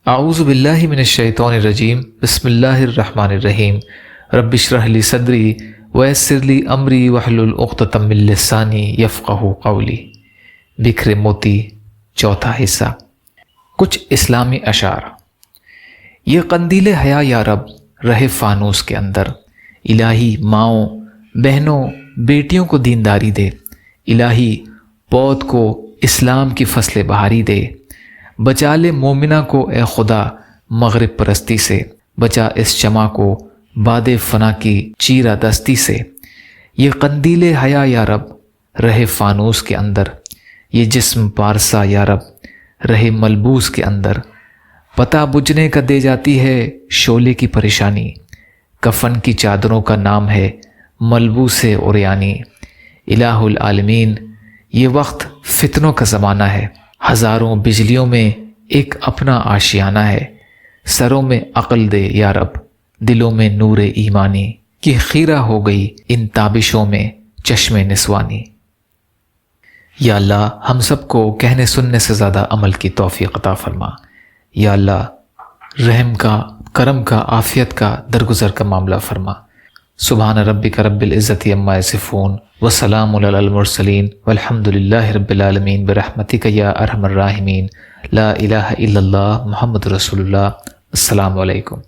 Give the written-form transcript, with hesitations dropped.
اعوذ باللہ من الشیطان الرجیم بسم اللہ الرحمن الرحیم رب اشرح لی صدری ویسر لی امری واحلل عقدۃ من لسانی یفقہوا قولی۔ بکھرے موتی، چوتھا حصہ۔ کچھ اسلامی اشعار۔ یہ قندیل حیا یا رب رہے فانوس کے اندر، الہی ماؤں بہنوں بیٹیوں کو دینداری دے، الہی پود کو اسلام کی فصل بہاری دے، بچا لے مومنہ کو اے خدا مغرب پرستی سے، بچا اس شمع کو باد فنا کی چیرہ دستی سے۔ یہ قندیل حیا یا رب رہے فانوس کے اندر، یہ جسم پارسا یا رب رہے ملبوس کے اندر، پتہ بجھنے کا دے جاتی ہے شعلے کی پریشانی، کفن کی چادروں کا نام ہے ملبوس عریانی۔ الہ العالمین، یہ وقت فتنوں کا زمانہ ہے، ہزاروں بجلیوں میں ایک اپنا آشیانہ ہے، سروں میں عقل دے یا رب دلوں میں نور ایمانی، کہ خیرہ ہو گئی ان تابشوں میں چشم نسوانی۔ یا اللہ ہم سب کو کہنے سننے سے زیادہ عمل کی توفیق عطا فرما۔ یا اللہ رحم کا، کرم کا، عافیت کا، درگزر کا معاملہ فرما۔ سبحان ربک رب العزت عما یصفون وسلام علی المرسلین والحمد للہ رب العالمین برحمتک یا ارحم الراحمین۔ لا الہ الا اللہ محمد رسول اللہ۔ السلام علیکم۔